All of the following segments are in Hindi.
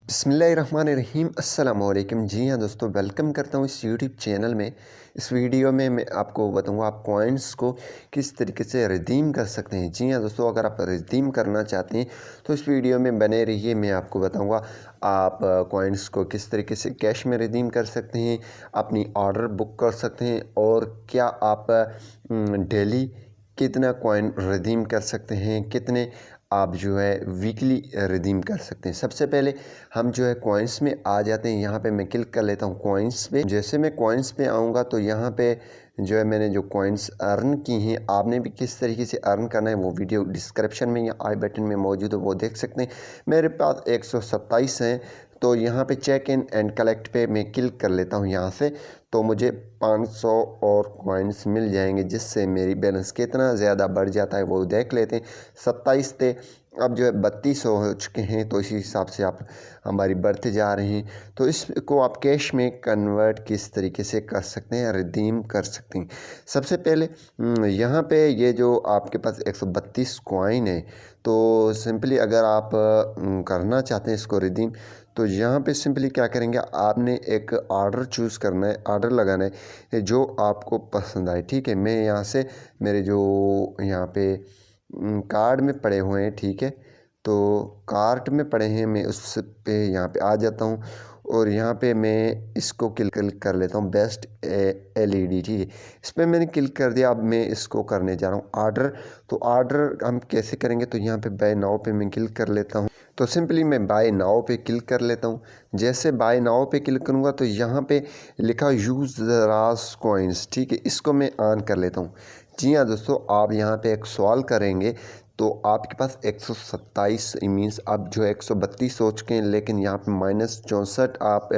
बिस्मिल्लाहिर्रहमानिर्रहीम अस्सलाम वालेकुम। जी हाँ दोस्तों, वेलकम करता हूँ इस यूट्यूब चैनल में। इस वीडियो में मैं आपको बताऊँगा आप कॉइन्स को किस तरीके से रिडीम कर सकते हैं। जी हाँ दोस्तों, अगर आप रिडीम करना चाहते हैं तो इस वीडियो में बने रहिए। मैं आपको बताऊँगा आप कॉइन्स को किस तरीके से कैश में रिडीम कर सकते हैं, अपनी ऑर्डर बुक कर सकते हैं और क्या आप डेली कितना कॉइन रिडीम कर सकते हैं, कितने आप जो है वीकली रिडीम कर सकते हैं। सबसे पहले हम जो है कॉइन्स में आ जाते हैं। यहाँ पे मैं क्लिक कर लेता हूँ कॉइन्स पे। जैसे मैं कॉइन्स पे आऊँगा तो यहाँ पे जो है मैंने जो कॉइन्स अर्न की हैं, आपने भी किस तरीके से अर्न करना है वो वीडियो डिस्क्रिप्शन में या आई बटन में मौजूद है, वो देख सकते हैं। मेरे पास 127 हैं, तो यहाँ पे चेक इन एंड कलेक्ट पे मैं क्लिक कर लेता हूँ यहाँ से, तो मुझे 500 और कॉइन्स मिल जाएंगे, जिससे मेरी बैलेंस कितना ज़्यादा बढ़ जाता है वो देख लेते हैं। 27 थे, अब जो है 3200 हो चुके हैं, तो इसी हिसाब से आप हमारी बढ़ते जा रहे हैं। तो इसको आप कैश में कन्वर्ट किस तरीके से कर सकते हैं, रिडीम कर सकते हैं। सबसे पहले यहाँ पे ये जो आपके पास 132 कॉइन है, तो सिंपली अगर आप करना चाहते हैं इसको रिडीम, तो यहाँ पे सिंपली क्या करेंगे, आपने एक ऑर्डर चूज़ करना है, ऑर्डर लगाना है जो आपको पसंद आए। ठीक है, मैं यहाँ से मेरे जो यहाँ पे कार्ड में पड़े हुए हैं, ठीक है, तो कार्ट में पड़े हैं, मैं उस पे यहाँ पे आ जाता हूँ और यहाँ पे मैं इसको क्लिक कर लेता हूँ, बेस्ट एलईडी। ठीक है, इस पर मैंने क्लिक कर दिया। अब मैं इसको करने जा रहा हूँ ऑर्डर। तो ऑर्डर हम कैसे करेंगे, तो यहाँ पे बाय नाउ पे मैं क्लिक कर लेता हूँ। तो सिंपली मैं बाय नाउ पे क्लिक कर लेता हूँ। जैसे बाय नाउ पे क्लिक करूँगा तो यहाँ पे लिखा यूज़ दराज कॉइन्स, ठीक है, इसको मैं ऑन कर लेता हूँ। जी हाँ दोस्तों, आप यहाँ पे एक सवाल करेंगे तो आपके पास 127 मीन्स आप जो 132 सोच के हैं, लेकिन यहाँ पे -64 आप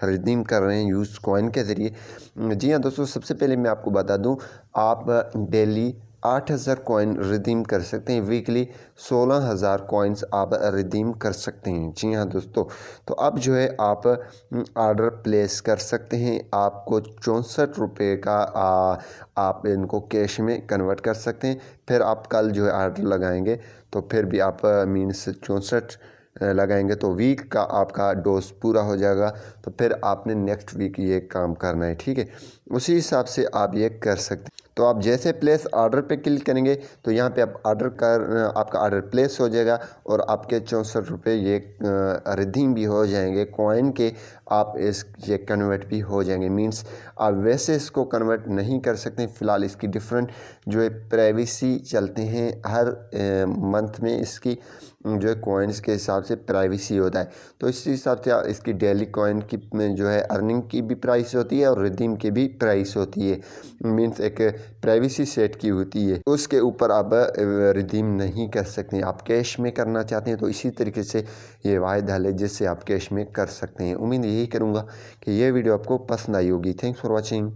रिडीम कर रहे हैं यूज़ कॉइन के ज़रिए। जी हाँ दोस्तों, सबसे पहले मैं आपको बता दूँ, आप डेली 8000 कॉइन रिडीम कर सकते हैं, वीकली 16000 कॉइन्स आप रिडीम कर सकते हैं। जी हाँ दोस्तों, तो अब जो है आप ऑर्डर प्लेस कर सकते हैं। आपको 64 रुपये का आप इनको कैश में कन्वर्ट कर सकते हैं। फिर आप कल जो है ऑर्डर लगाएंगे तो फिर भी आप मीन्स 64 लगाएंगे तो वीक का आपका डोज पूरा हो जाएगा। तो फिर आपने नेक्स्ट वीक ये काम करना है। ठीक है, उसी हिसाब से आप ये कर सकते हैं। तो आप जैसे प्लेस ऑर्डर पे क्लिक करेंगे तो यहाँ पे आप आपका ऑर्डर प्लेस हो जाएगा और आपके 64 रुपये ये रिडीम भी हो जाएंगे कॉइन के। आप ये कन्वर्ट भी हो जाएंगे। मींस आप वैसे इसको कन्वर्ट नहीं कर सकते फ़िलहाल, इसकी डिफरेंट जो है प्राइवेसी चलते हैं हर मंथ में। इसकी जो है कॉइन्स के हिसाब से प्राइवेसी होता है, तो इस हिसाब से इसकी डेली कॉइन की में जो है अर्निंग की भी प्राइस होती है और रिडीम की भी प्राइस होती है। मींस एक प्राइवेसी सेट की होती है, उसके ऊपर आप रिडीम नहीं कर सकते। आप कैश में करना चाहते हैं तो इसी तरीके से ये वाहिद हल है जिससे आप कैश में कर सकते हैं। उम्मीद यही करूँगा कि ये वीडियो आपको पसंद आई होगी। Thanks for watching.